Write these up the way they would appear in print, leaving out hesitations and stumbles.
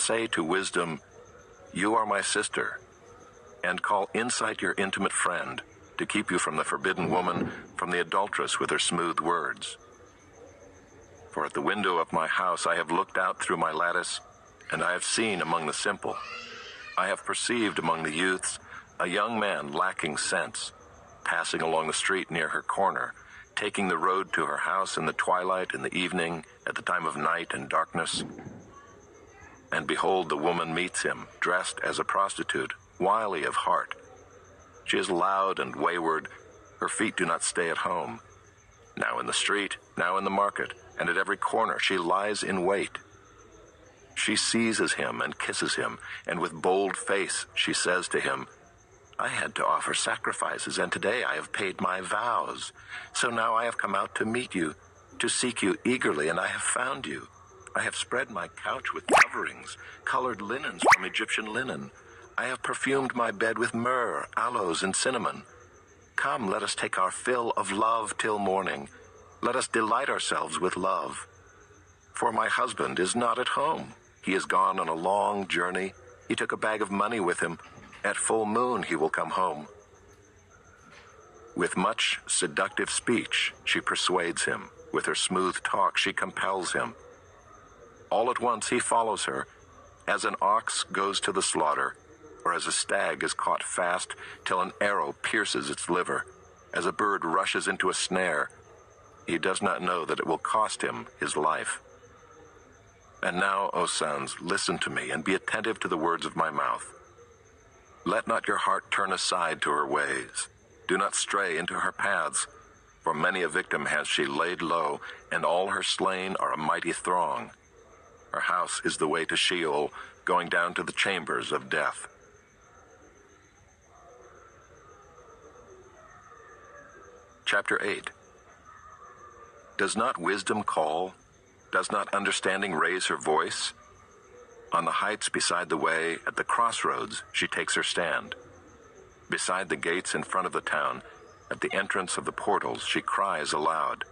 Say to wisdom, "You are my sister," and call insight your intimate friend, to keep you from the forbidden woman, from the adulteress with her smooth words. For at the window of my house I have looked out through my lattice, and I have seen among the simple, I have perceived among the youths, a young man lacking sense, passing along the street near her corner, taking the road to her house in the twilight, in the evening, at the time of night and darkness. And behold, the woman meets him, dressed as a prostitute, wily of heart. She is loud and wayward, her feet do not stay at home. Now in the street, now in the market, and at every corner she lies in wait. She seizes him and kisses him, and with bold face she says to him, "I had to offer sacrifices, and today I have paid my vows. So now I have come out to meet you, to seek you eagerly, and I have found you. I have spread my couch with coverings, colored linens from Egyptian linen. I have perfumed my bed with myrrh, aloes, and cinnamon. Come, let us take our fill of love till morning. Let us delight ourselves with love. For my husband is not at home. He is gone on a long journey. He took a bag of money with him. At full moon he will come home." With much seductive speech she persuades him. With her smooth talk she compels him. All at once he follows her, as an ox goes to the slaughter, or as a stag is caught fast till an arrow pierces its liver, as a bird rushes into a snare. He does not know that it will cost him his life. And now, O sons, listen to me, and be attentive to the words of my mouth. Let not your heart turn aside to her ways. Do not stray into her paths, for many a victim has she laid low, and all her slain are a mighty throng. Her house is the way to Sheol, going down to the chambers of death. Chapter 8. Does not wisdom call? Does not understanding raise her voice? On the heights beside the way, at the crossroads, she takes her stand. Beside the gates in front of the town, at the entrance of the portals, she cries aloud.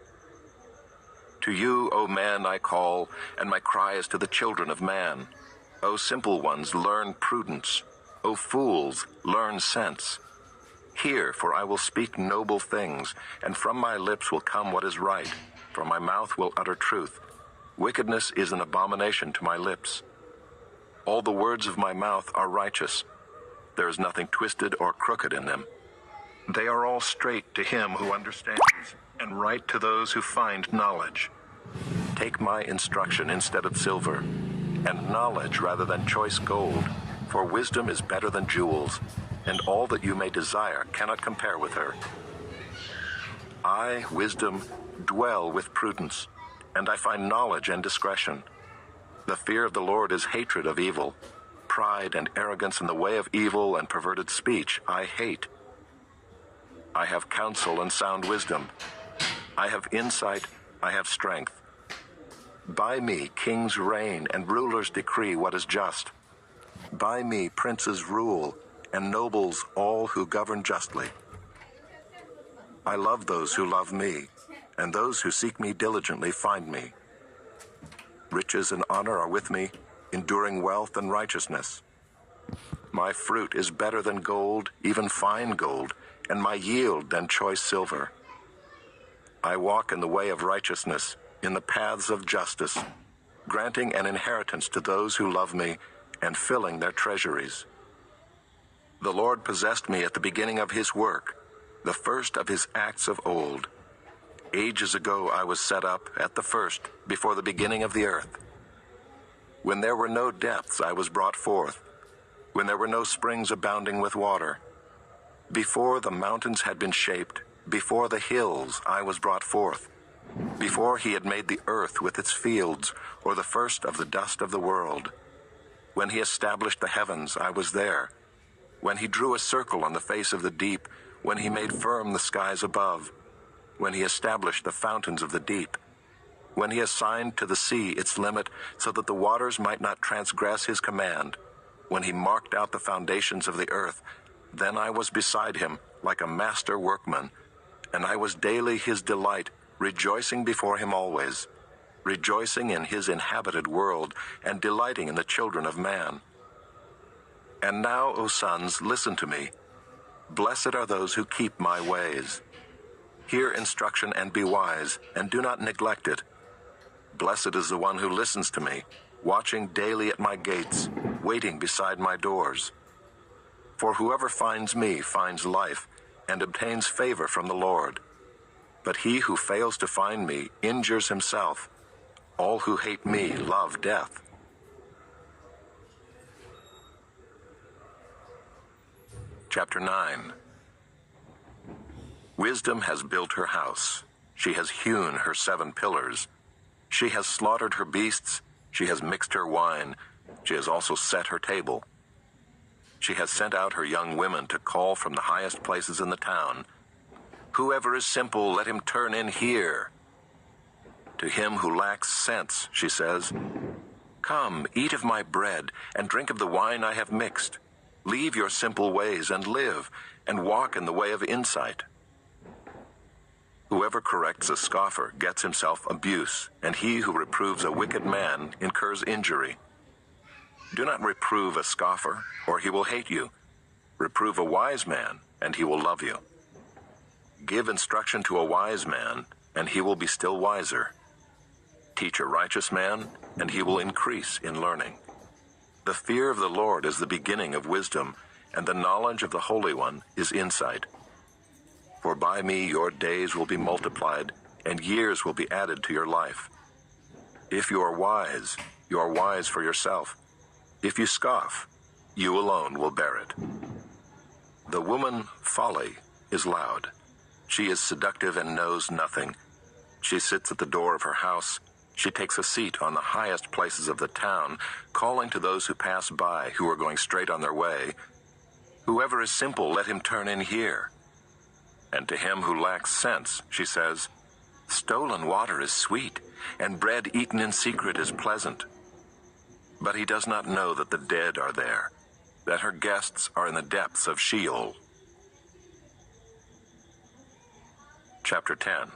To you, O man, I call, and my cry is to the children of man. O simple ones, learn prudence. O fools, learn sense. Hear, for I will speak noble things, and from my lips will come what is right, for my mouth will utter truth. Wickedness is an abomination to my lips. All the words of my mouth are righteous. There is nothing twisted or crooked in them. They are all straight to him who understands, and right to those who find knowledge. Take my instruction instead of silver, and knowledge rather than choice gold, for wisdom is better than jewels, and all that you may desire cannot compare with her. I, wisdom, dwell with prudence, and I find knowledge and discretion. The fear of the Lord is hatred of evil. Pride and arrogance in the way of evil and perverted speech I hate. I have counsel and sound wisdom. I have insight, I have strength. By me kings reign and rulers decree what is just. By me princes rule, and nobles all who govern justly. I love those who love me, and those who seek me diligently find me. Riches and honor are with me, enduring wealth and righteousness. My fruit is better than gold, even fine gold, and my yield than choice silver. I walk in the way of righteousness, in the paths of justice, granting an inheritance to those who love me, and filling their treasuries. The Lord possessed me at the beginning of his work, the first of his acts of old. Ages ago I was set up at the first, before the beginning of the earth. When there were no depths I was brought forth, when there were no springs abounding with water. Before the mountains had been shaped, before the hills I was brought forth. Before he had made the earth with its fields, or the first of the dust of the world. When he established the heavens, I was there. When he drew a circle on the face of the deep, when he made firm the skies above, when he established the fountains of the deep, when he assigned to the sea its limit so that the waters might not transgress his command, when he marked out the foundations of the earth, then I was beside him like a master workman, and I was daily his delight, rejoicing before him always. rejoicing in his inhabited world and delighting in the children of man. And now, O sons, listen to me. Blessed are those who keep my ways. Hear instruction and be wise, and do not neglect it. Blessed is the one who listens to me, watching daily at my gates, waiting beside my doors. For whoever finds me finds life and obtains favor from the Lord. But he who fails to find me injures himself. All who hate me love death. Chapter 9. Wisdom has built her house. She has hewn her 7 pillars. She has slaughtered her beasts. She has mixed her wine. She has also set her table. She has sent out her young women to call from the highest places in the town. Whoever is simple, let him turn in here. To him who lacks sense, she says, come, eat of my bread, and drink of the wine I have mixed. Leave your simple ways and live, and walk in the way of insight. Whoever corrects a scoffer gets himself abuse, and he who reproves a wicked man incurs injury. Do not reprove a scoffer, or he will hate you. Reprove a wise man, and he will love you. Give instruction to a wise man, and he will be still wiser. Teach a righteous man, and he will increase in learning. The fear of the Lord is the beginning of wisdom, and the knowledge of the Holy One is insight. For by me your days will be multiplied, and years will be added to your life. If you are wise for yourself. If you scoff, you alone will bear it. The woman, folly, is loud. She is seductive and knows nothing. She sits at the door of her house. She takes a seat on the highest places of the town, calling to those who pass by, who are going straight on their way. Whoever is simple, let him turn in here. And to him who lacks sense, she says, stolen water is sweet, and bread eaten in secret is pleasant. But he does not know that the dead are there, that her guests are in the depths of Sheol. Chapter 10.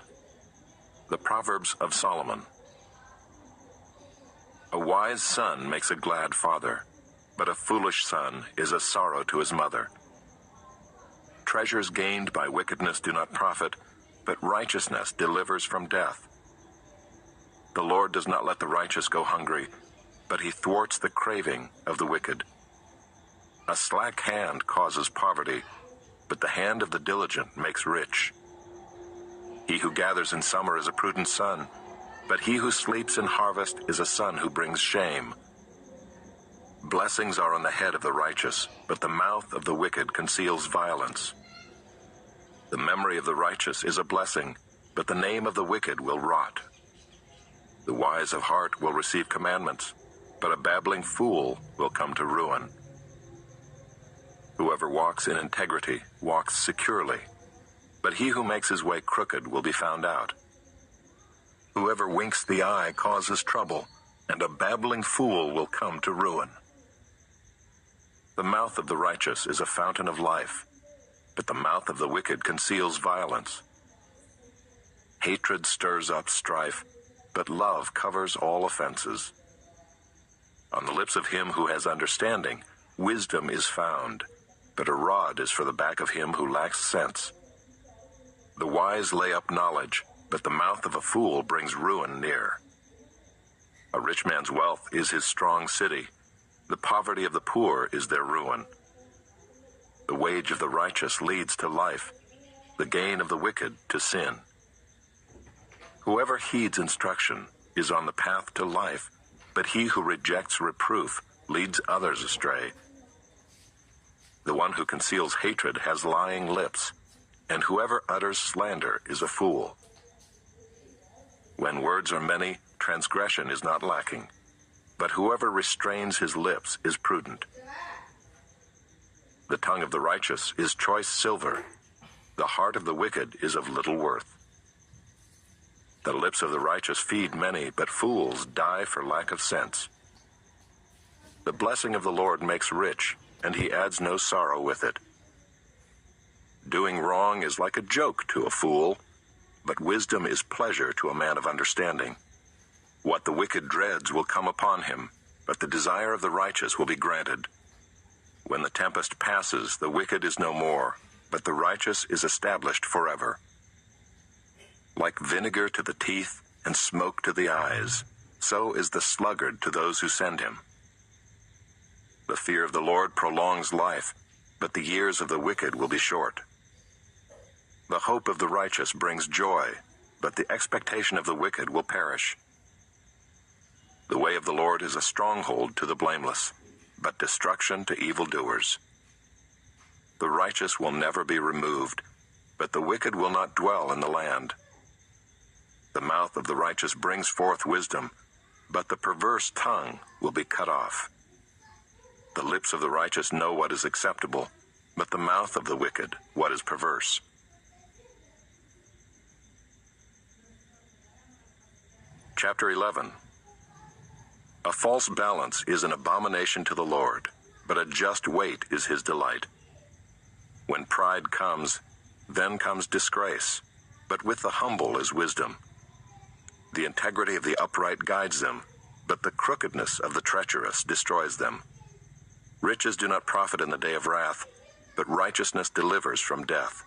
The Proverbs of Solomon. A wise son makes a glad father, but a foolish son is a sorrow to his mother. Treasures gained by wickedness do not profit, but righteousness delivers from death. The Lord does not let the righteous go hungry, but he thwarts the craving of the wicked. A slack hand causes poverty, but the hand of the diligent makes rich. He who gathers in summer is a prudent son, but he who sleeps in harvest is a son who brings shame. Blessings are on the head of the righteous, but the mouth of the wicked conceals violence. The memory of the righteous is a blessing, but the name of the wicked will rot. The wise of heart will receive commandments, but a babbling fool will come to ruin. Whoever walks in integrity walks securely, but he who makes his way crooked will be found out. Whoever winks the eye causes trouble, and a babbling fool will come to ruin. The mouth of the righteous is a fountain of life, but the mouth of the wicked conceals violence. Hatred stirs up strife, but love covers all offenses. On the lips of him who has understanding, wisdom is found, but a rod is for the back of him who lacks sense. The wise lay up knowledge, but the mouth of a fool brings ruin near. A rich man's wealth is his strong city. The poverty of the poor is their ruin. The wage of the righteous leads to life, the gain of the wicked to sin. Whoever heeds instruction is on the path to life, but he who rejects reproof leads others astray. The one who conceals hatred has lying lips, and whoever utters slander is a fool. When words are many, transgression is not lacking, but whoever restrains his lips is prudent. The tongue of the righteous is choice silver. The heart of the wicked is of little worth. The lips of the righteous feed many, but fools die for lack of sense. The blessing of the Lord makes rich, and he adds no sorrow with it. Doing wrong is like a joke to a fool, but wisdom is pleasure to a man of understanding. What the wicked dreads will come upon him, but the desire of the righteous will be granted. When the tempest passes, the wicked is no more, but the righteous is established forever. Like vinegar to the teeth and smoke to the eyes, so is the sluggard to those who send him. The fear of the Lord prolongs life, but the years of the wicked will be short. The hope of the righteous brings joy, but the expectation of the wicked will perish. The way of the Lord is a stronghold to the blameless, but destruction to evildoers. The righteous will never be removed, but the wicked will not dwell in the land. The mouth of the righteous brings forth wisdom, but the perverse tongue will be cut off. The lips of the righteous know what is acceptable, but the mouth of the wicked what is perverse. Chapter 11. A false balance is an abomination to the Lord, but a just weight is his delight. When pride comes, then comes disgrace, but with the humble is wisdom. The integrity of the upright guides them, but the crookedness of the treacherous destroys them. Riches do not profit in the day of wrath, but righteousness delivers from death.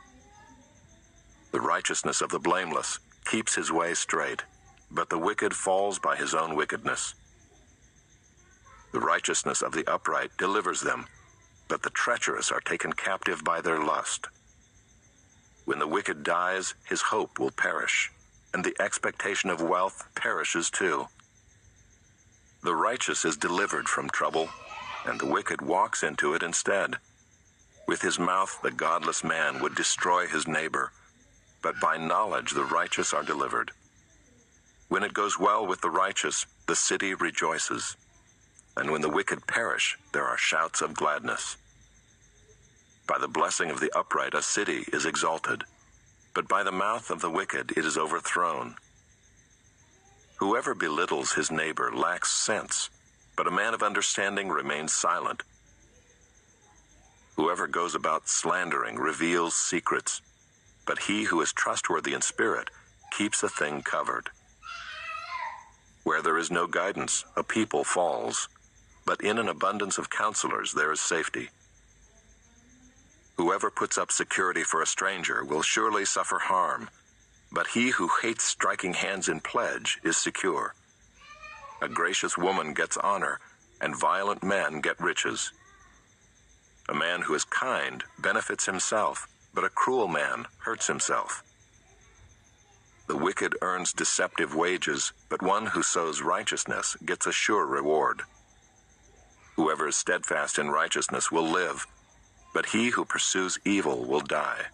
The righteousness of the blameless keeps his way straight, but the wicked falls by his own wickedness. The righteousness of the upright delivers them, but the treacherous are taken captive by their lust. When the wicked dies, his hope will perish, and the expectation of wealth perishes too. The righteous is delivered from trouble, and the wicked walks into it instead. With his mouth the godless man would destroy his neighbor, but by knowledge the righteous are delivered. When it goes well with the righteous, the city rejoices, and when the wicked perish, there are shouts of gladness. By the blessing of the upright a city is exalted, but by the mouth of the wicked it is overthrown. Whoever belittles his neighbor lacks sense, but a man of understanding remains silent. Whoever goes about slandering reveals secrets, but he who is trustworthy in spirit keeps a thing covered. Where there is no guidance, a people falls, but in an abundance of counselors there is safety. Whoever puts up security for a stranger will surely suffer harm, but he who hates striking hands in pledge is secure. A gracious woman gets honor, and violent men get riches. A man who is kind benefits himself, but a cruel man hurts himself. The wicked earns deceptive wages, but one who sows righteousness gets a sure reward. Whoever is steadfast in righteousness will live, but he who pursues evil will die.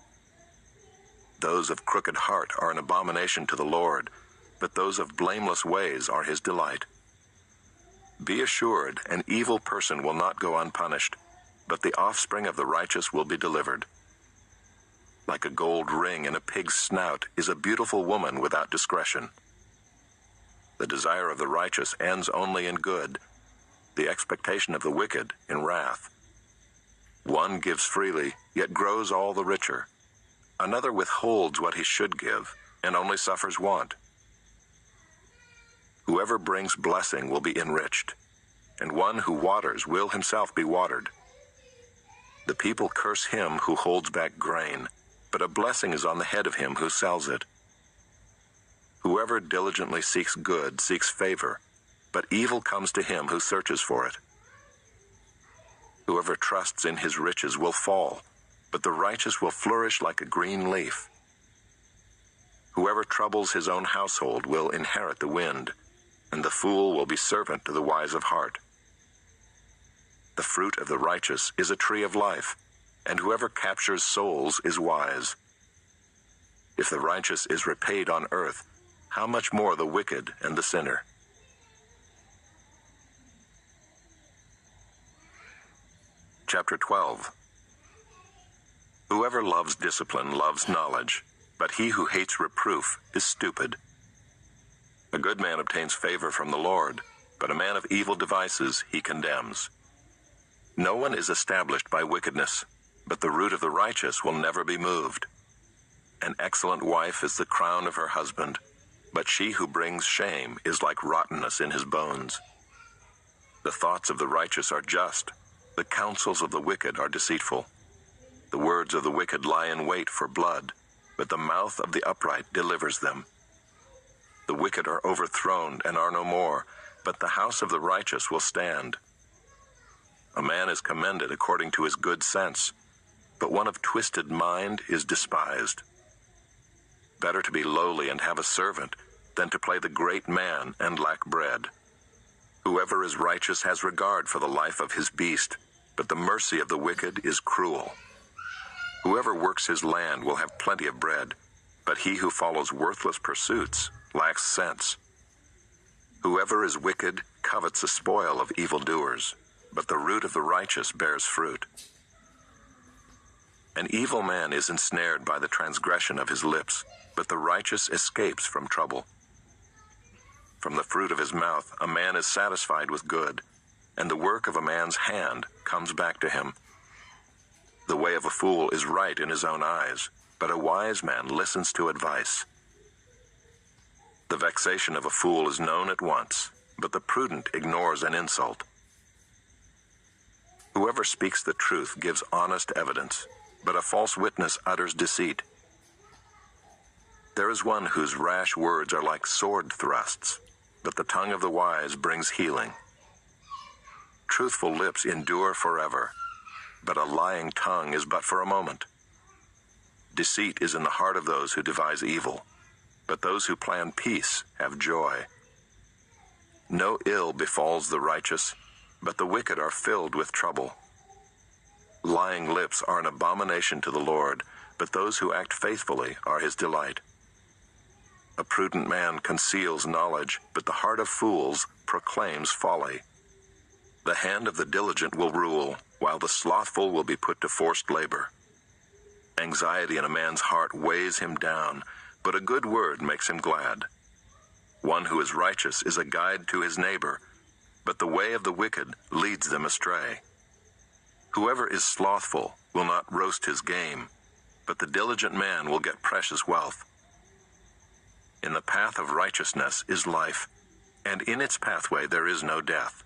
Those of crooked heart are an abomination to the Lord, but those of blameless ways are his delight. Be assured, an evil person will not go unpunished, but the offspring of the righteous will be delivered. Like a gold ring in a pig's snout is a beautiful woman without discretion. The desire of the righteous ends only in good, the expectation of the wicked in wrath. One gives freely, yet grows all the richer. Another withholds what he should give, and only suffers want. Whoever brings blessing will be enriched, and one who waters will himself be watered. The people curse him who holds back grain, but a blessing is on the head of him who sells it. Whoever diligently seeks good seeks favor, but evil comes to him who searches for it. Whoever trusts in his riches will fall, but the righteous will flourish like a green leaf. Whoever troubles his own household will inherit the wind, and the fool will be servant to the wise of heart. The fruit of the righteous is a tree of life, and whoever captures souls is wise. If the righteous is repaid on earth, how much more the wicked and the sinner? Chapter 12. Whoever loves discipline loves knowledge, but he who hates reproof is stupid. A good man obtains favor from the Lord, but a man of evil devices he condemns. No one is established by wickedness, but the root of the righteous will never be moved. An excellent wife is the crown of her husband, but she who brings shame is like rottenness in his bones. The thoughts of the righteous are just, the counsels of the wicked are deceitful. The words of the wicked lie in wait for blood, but the mouth of the upright delivers them. The wicked are overthrown and are no more, but the house of the righteous will stand. A man is commended according to his good sense, but one of twisted mind is despised. Better to be lowly and have a servant than to play the great man and lack bread. Whoever is righteous has regard for the life of his beast, but the mercy of the wicked is cruel. Whoever works his land will have plenty of bread, but he who follows worthless pursuits lacks sense. Whoever is wicked covets the spoil of evildoers, but the root of the righteous bears fruit. An evil man is ensnared by the transgression of his lips, but the righteous escapes from trouble. From the fruit of his mouth a man is satisfied with good, and the work of a man's hand comes back to him. The way of a fool is right in his own eyes, but a wise man listens to advice. The vexation of a fool is known at once, but the prudent ignores an insult. Whoever speaks the truth gives honest evidence, but a false witness utters deceit. There is one whose rash words are like sword thrusts, but the tongue of the wise brings healing. Truthful lips endure forever, but a lying tongue is but for a moment. Deceit is in the heart of those who devise evil, but those who plan peace have joy. No ill befalls the righteous, but the wicked are filled with trouble. Lying lips are an abomination to the Lord, but those who act faithfully are his delight. A prudent man conceals knowledge, but the heart of fools proclaims folly. The hand of the diligent will rule, while the slothful will be put to forced labor. Anxiety in a man's heart weighs him down, but a good word makes him glad. One who is righteous is a guide to his neighbor, but the way of the wicked leads them astray. Whoever is slothful will not roast his game, but the diligent man will get precious wealth. In the path of righteousness is life, and in its pathway there is no death.